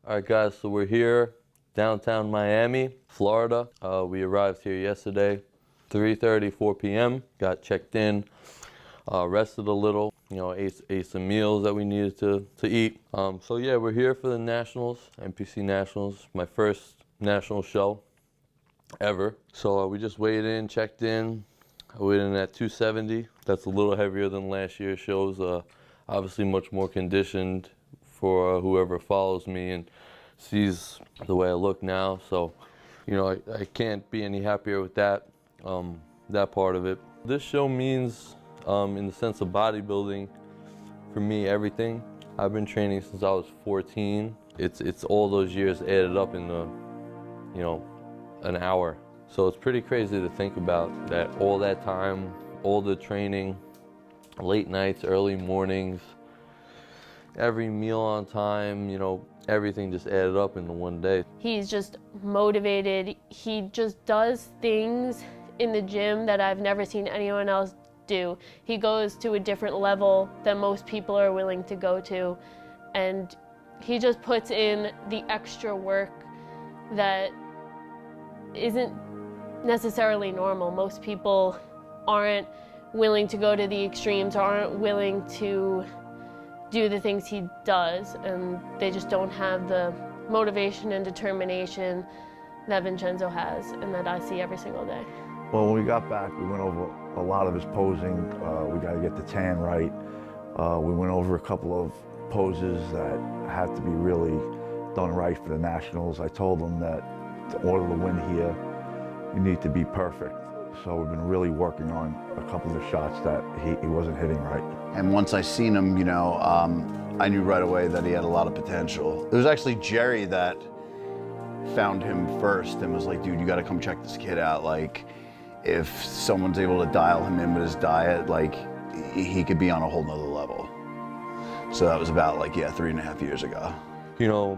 All right, guys, so we're here, downtown Miami, Florida. We arrived here yesterday, 3:30, 4 p.m. Got checked in, rested a little, ate some meals that we needed to eat. So yeah, we're here for the Nationals, NPC Nationals, my first national show ever. So we just weighed in, checked in. I weighed in at 270. That's a little heavier than last year's shows. Obviously much more conditioned for whoever follows me and sees the way I look now. So, I can't be any happier with that, that part of it. This show means, in the sense of bodybuilding, for me, everything. I've been training since I was 14. It's all those years added up in an hour. So it's pretty crazy to think about that, all that time, all the training, late nights, early mornings, every meal on time, everything just added up into one day. He's just motivated. He just does things in the gym that I've never seen anyone else do. He goes to a different level than most people are willing to go to, and he just puts in the extra work that isn't necessarily normal. Most people aren't willing to go to the extremes, or aren't willing to do the things he does, and they just don't have the motivation and determination that Vincenzo has and that I see every single day. Well, when we got back, we went over a lot of his posing. We got to get the tan right. We went over a couple of poses that had to be really done right for the Nationals. I told him that in order to win here, you need to be perfect. So we've been really working on a couple of the shots that he wasn't hitting right. And once I seen him, I knew right away that he had a lot of potential. It was actually Jerry that found him first and was like, dude, you gotta come check this kid out. Like, if someone's able to dial him in with his diet, like, he could be on a whole nother level. So that was about 3.5 years ago.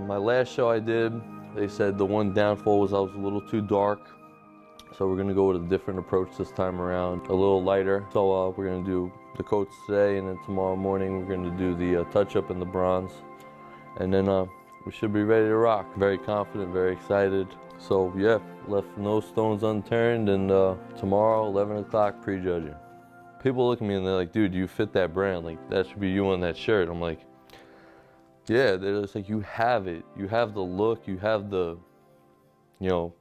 My last show I did, they said the one downfall was I was a little too dark. So we're gonna go with a different approach this time around, a little lighter. So we're gonna do the coats today, and then tomorrow morning we're gonna do the touch-up and the bronze. And then we should be ready to rock. Very confident, very excited. So yeah, left no stones unturned, and tomorrow, 11 o'clock, prejudging. People look at me and they're like, dude, you fit that brand. Like, that should be you on that shirt. I'm like, yeah, they're just like, you have it. You have the look, you have the,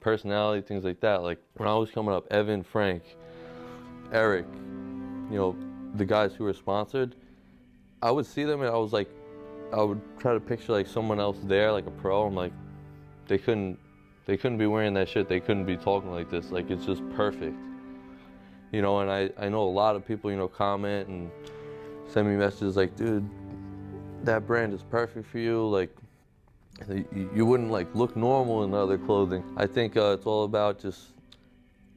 personality, things like that. Like, when I was coming up, Evan, Frank, Eric, the guys who were sponsored, I would see them and I was like, I would try to picture someone else there, like a pro. I'm like, they couldn't be wearing that shit. They couldn't be talking like this. Like, it's just perfect. And I know a lot of people, comment and send me messages like, dude, that brand is perfect for you. Like, you wouldn't look normal in other clothing. I think it's all about just,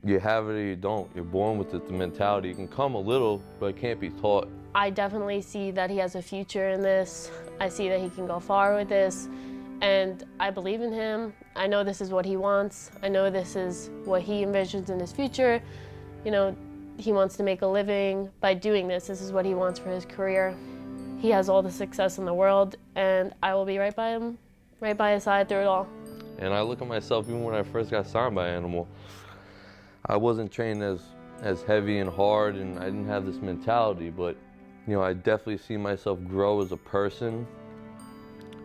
you have it or you don't. You're born with it, the mentality. You can come a little, but it can't be taught. I definitely see that he has a future in this. I see that he can go far with this, and I believe in him. I know this is what he wants. I know this is what he envisions in his future. He wants to make a living by doing this. This is what he wants for his career. He has all the success in the world, and I will be right by him, right by his side through it all. And I look at myself, even when I first got signed by Animal, I wasn't trained as heavy and hard, and I didn't have this mentality, but I definitely see myself grow as a person,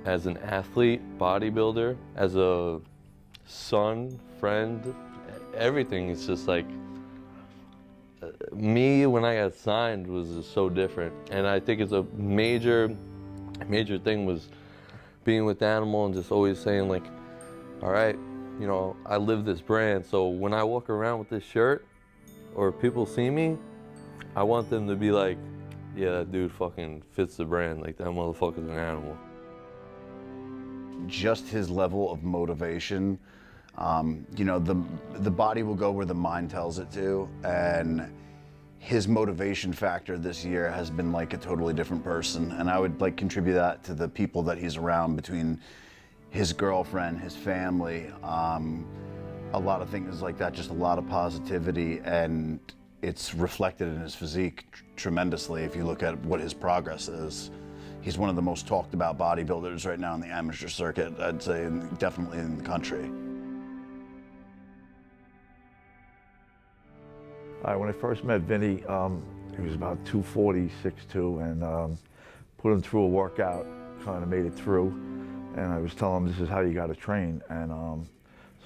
as an athlete, bodybuilder, as a son, friend, everything. It's just like, me when I got signed was just so different. And I think it's a major thing was being with Animal and just always saying all right, I live this brand, so when I walk around with this shirt or people see me, I want them to be like, yeah, that dude fucking fits the brand. Like, that motherfucker's an animal. Just his level of motivation, the body will go where the mind tells it to, and his motivation factor this year has been a totally different person. And I would contribute that to the people that he's around, between his girlfriend, his family, a lot of things like that, just a lot of positivity, and it's reflected in his physique tremendously if you look at what his progress is. He's one of the most talked about bodybuilders right now in the amateur circuit, I'd say, and definitely in the country. When I first met Vinny, he was about 240, 6'2", and put him through a workout, kind of made it through. And I was telling him, this is how you got to train. And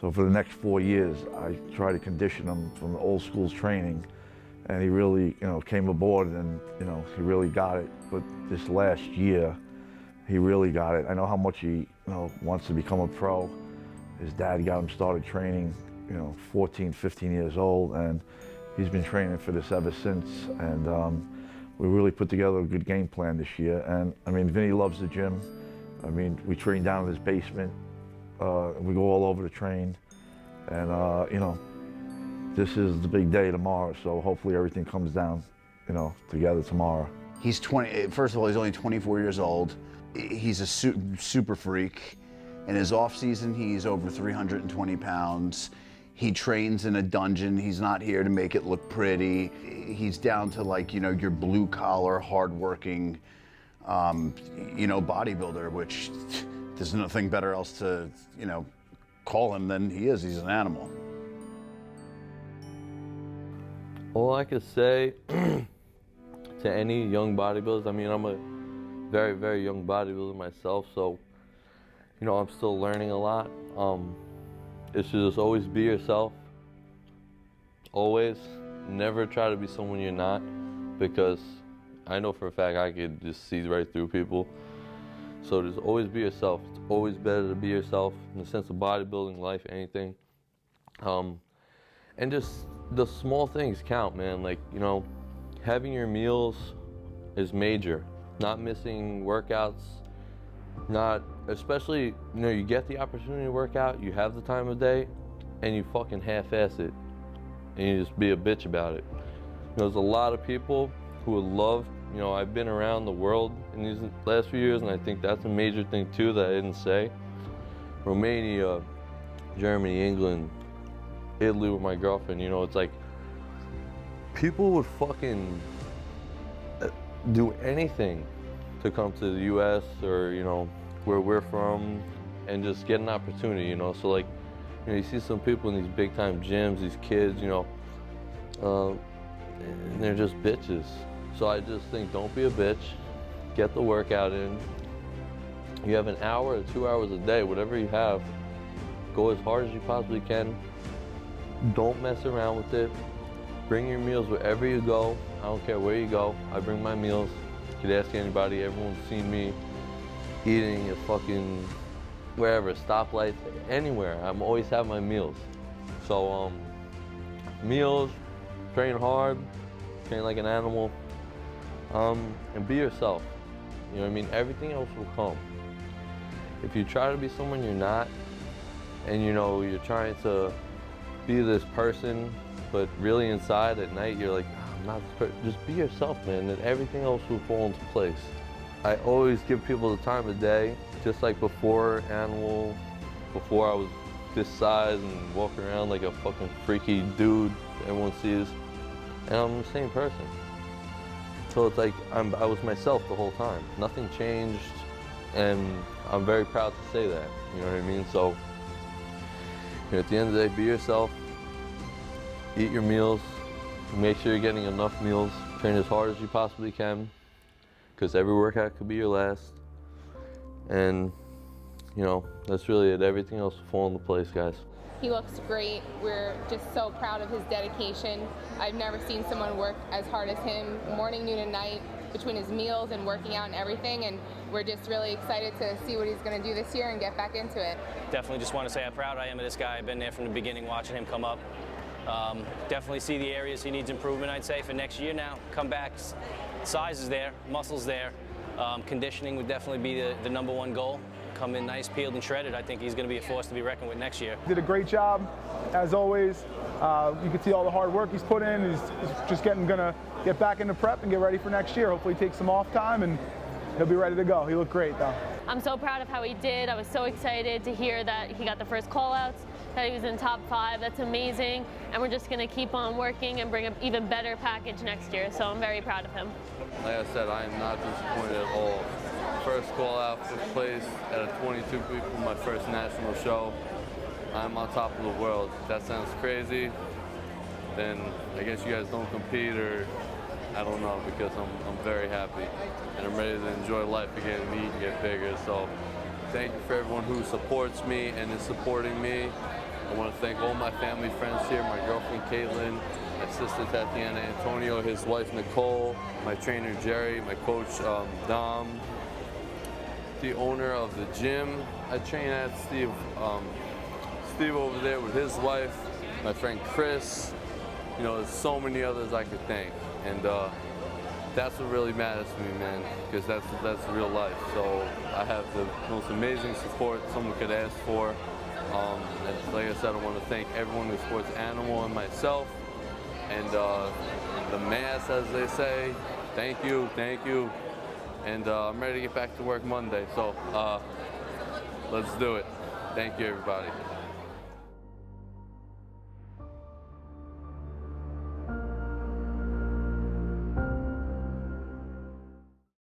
so for the next 4 years, I tried to condition him from the old school's training. And he really, came aboard and, he really got it. But this last year, he really got it. I know how much he, wants to become a pro. His dad got him started training, 14, 15 years old, and he's been training for this ever since. And we really put together a good game plan this year. And I mean, Vinny loves the gym. I mean, we train down in his basement. We go all over to train. And, this is the big day tomorrow, so hopefully everything comes down, together tomorrow. He's 20, first of all, he's only 24 years old. He's a super freak. In his off season, he's over 320 pounds. He trains in a dungeon. He's not here to make it look pretty. He's down to like, your blue collar, hardworking, bodybuilder, which there's nothing better else to, call him than he is. He's an animal. All I could say to any young bodybuilders, I mean, I'm a very, very young bodybuilder myself, so, I'm still learning a lot. It's to just always be yourself. Always. Never try to be someone you're not, because I know for a fact I could just see right through people. So just always be yourself. It's always better to be yourself in the sense of bodybuilding, life, anything. And just the small things count, man. Like, having your meals is major. Not missing workouts, especially, you get the opportunity to work out, you have the time of day, and you fucking half-ass it, and you just be a bitch about it. There's a lot of people who would love, I've been around the world in these last few years, and I think that's a major thing too that I didn't say. Romania, Germany, England, Italy with my girlfriend, it's like, people would fucking do anything to come to the US or, where we're from and just get an opportunity, So like, you see some people in these big time gyms, these kids, and they're just bitches. So I just think, don't be a bitch, get the workout in. You have an hour or 2 hours a day, whatever you have, go as hard as you possibly can. Don't mess around with it. Bring your meals wherever you go. I don't care where you go. I bring my meals. You could ask anybody. Everyone's seen me eating at fucking wherever, stoplights, anywhere. I'm always having my meals. So meals, train hard, train like an animal, and be yourself. You know what I mean? Everything else will come. If you try to be someone you're not, and you're trying to be this person, but really inside at night you're like, oh, I'm not this person. Just be yourself, man, and everything else will fall into place. I always give people the time of day, just like before I was this size and walking around like a fucking freaky dude everyone sees, and I'm the same person. So it's like I was myself the whole time. Nothing changed, and I'm very proud to say that, you know what I mean? So at the end of the day, be yourself, eat your meals, make sure you're getting enough meals, train as hard as you possibly can, because every workout could be your last. And, that's really it. Everything else will fall into place, guys. He looks great. We're just so proud of his dedication. I've never seen someone work as hard as him, morning, noon, and night, between his meals and working out and everything, and we're just really excited to see what he's going to do this year and get back into it. Definitely just want to say how proud I am of this guy. I've been there from the beginning watching him come up. Definitely see the areas he needs improvement, I'd say, for next year now. Come back, size is there, muscle's there. Conditioning would definitely be the number one goal. Come in nice, peeled, and shredded. I think he's going to be a force to be reckoned with next year. Did a great job, as always. You can see all the hard work he's put in. He's just gonna get back into prep and get ready for next year. Hopefully take some off time and he'll be ready to go. He looked great though. I'm so proud of how he did. I was so excited to hear that he got the first call-outs, that he was in top 5. That's amazing. And we're just gonna keep on working and bring an even better package next year. So I'm very proud of him. Like I said, I am not disappointed at all. first call out, fifth place out of 22 people, my first national show. I'm on top of the world. If that sounds crazy, then I guess you guys don't compete, or I don't know, because I'm very happy and I'm ready to enjoy life again and eat and get bigger. So thank you for everyone who supports me and is supporting me. I want to thank all my family, friends here, my girlfriend Caitlin, my sister Tatiana, Antonio, his wife Nicole, my trainer Jerry, my coach Dom, the owner of the gym I train at, Steve over there with his wife, my friend Chris. You know, there's so many others I could thank, and that's what really matters to me, man, because that's real life. So I have the most amazing support someone could ask for. And like I said, I want to thank everyone who supports Animal and myself, and the mass, as they say. Thank you, and I'm ready to get back to work Monday. So let's do it. Thank you, everybody.